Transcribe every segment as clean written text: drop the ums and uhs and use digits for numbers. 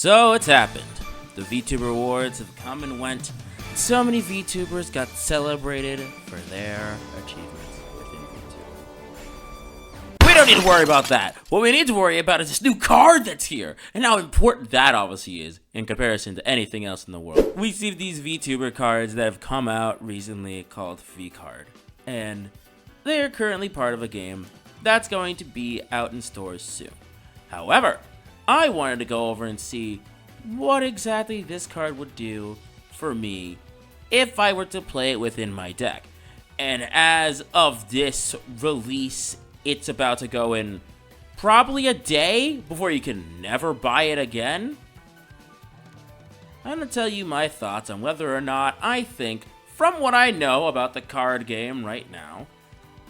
So it's happened. The VTuber Awards have come and went. So many VTubers got celebrated for their achievements within VTuber. We don't need to worry about that. What we need to worry about is this new card that's here, and how important that obviously is in comparison to anything else in the world. We see these VTuber cards that have come out recently called VCard, and they are currently part of a game that's going to be out in stores soon. However, I wanted to go over and see what exactly this card would do for me if I were to play it within my deck. And as of this release, it's about to go in probably a day before you can never buy it again. I'm going to tell you my thoughts on whether or not I think, from what I know about the card game right now,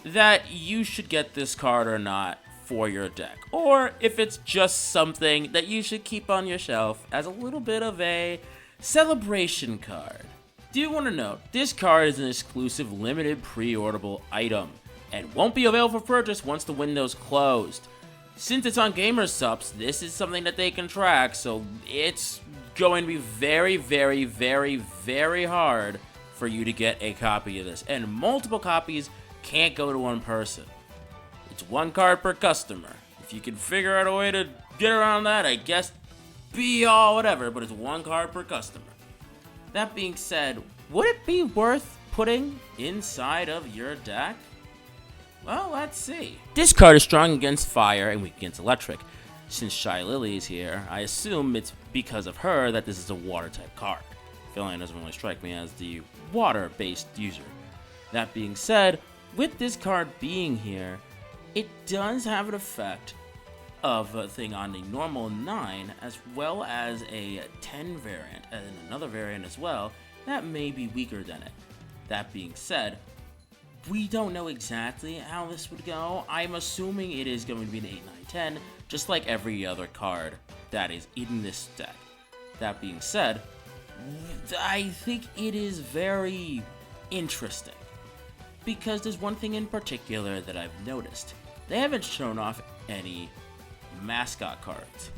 that you should get this card or not for your deck, or if it's just something that you should keep on your shelf as a little bit of a celebration card. Do want to note, this card is an exclusive limited pre-orderable item and won't be available for purchase once the window's closed. Since it's on GamerSupps, this is something that they can track, so it's going to be very, very, very, very hard for you to get a copy of this, and multiple copies can't go to one person. It's one card per customer. If you can figure out a way to get around that, I guess be all whatever, but it's one card per customer. That being said, would it be worth putting inside of your deck? Well, let's see. This card is strong against fire and weak against electric. Since ShyLily is here, I assume it's because of her that this is a water type card. Filian doesn't really strike me as the water-based user. That being said, with this card being here, it does have an effect of a thing on a normal 9 as well as a 10 variant and another variant as well that may be weaker than it. That being said, we don't know exactly how this would go. I'm assuming it is going to be an 8, 9, 10, just like every other card that is in this deck. That being said, I think it is very interesting, because there's one thing in particular that I've noticed. They haven't shown off any Mascot cards.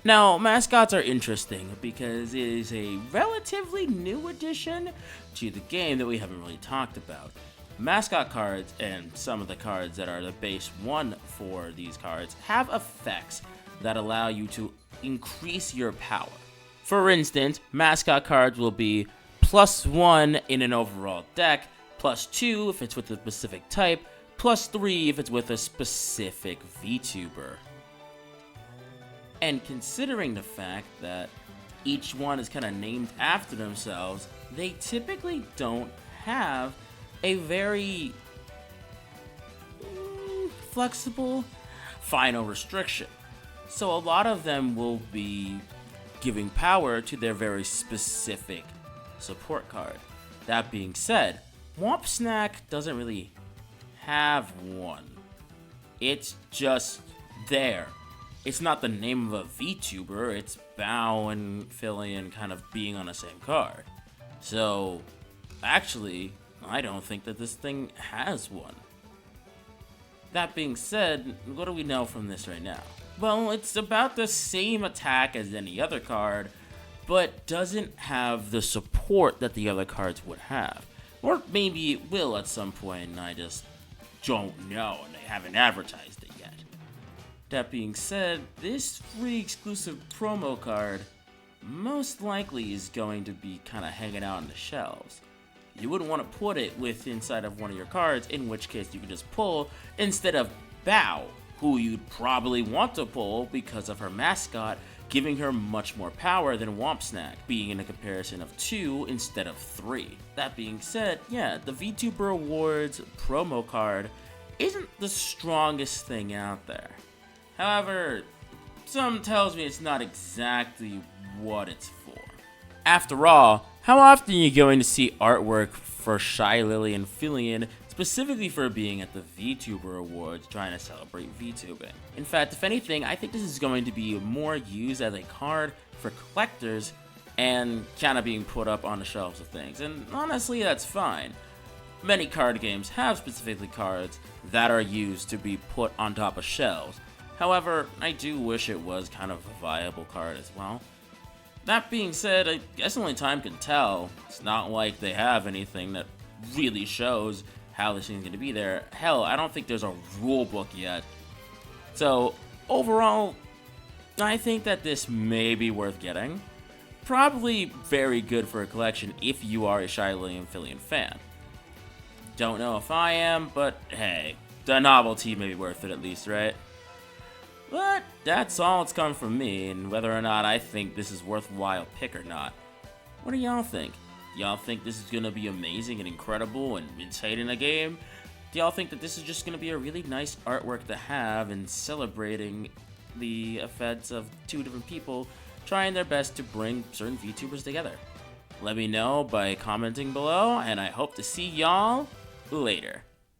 Now, Mascots are interesting because it is a relatively new addition to the game that we haven't really talked about. Mascot cards and some of the cards that are the base one for these cards have effects that allow you to increase your power. For instance, Mascot cards will be +1 in an overall deck, +2 if it's with a specific type, +3 if it's with a specific VTuber. And considering the fact that each one is kind of named after themselves, they typically don't have a very flexible final restriction. So a lot of them will be giving power to their very specific support card. That being said, Womp Snack doesn't really have one. It's just there. It's not the name of a VTuber, it's Bao and Filian kind of being on the same card. So, actually, I don't think that this thing has one. That being said, what do we know from this right now? Well, it's about the same attack as any other card, but doesn't have the support that the other cards would have. Or maybe it will at some point, and I just don't know, and they haven't advertised it yet. That being said, this free exclusive promo card most likely is going to be kind of hanging out on the shelves. You wouldn't want to put it inside of one of your cards, in which case you could just pull instead of Bao, who you'd probably want to pull because of her Mascot, giving her much more power than Womp Snack, being in a comparison of 2 instead of 3. That being said, yeah, the VTuber Awards promo card isn't the strongest thing out there. However, something tells me it's not exactly what it's for. After all, how often are you going to see artwork for ShyLily and Filian specifically for being at the VTuber Awards trying to celebrate VTubing? In fact, if anything, I think this is going to be more used as a card for collectors and kind of being put up on the shelves of things. And honestly, that's fine. Many card games have specifically cards that are used to be put on top of shelves. However, I do wish it was kind of a viable card as well. That being said, I guess only time can tell. It's not like they have anything that really shows how this thing's going to be there. Hell, I don't think there's a rule book yet. So, overall, I think that this may be worth getting. Probably very good for a collection if you are a ShyLily and Filian fan. Don't know if I am, but hey, the novelty may be worth it at least, right? But that's all it's come from me, and whether or not I think this is worthwhile pick or not. What do y'all think? Y'all think this is gonna be amazing and incredible and insane in a game? Do y'all think that this is just gonna be a really nice artwork to have and celebrating the effects of two different people trying their best to bring certain VTubers together? Let me know by commenting below, and I hope to see y'all later.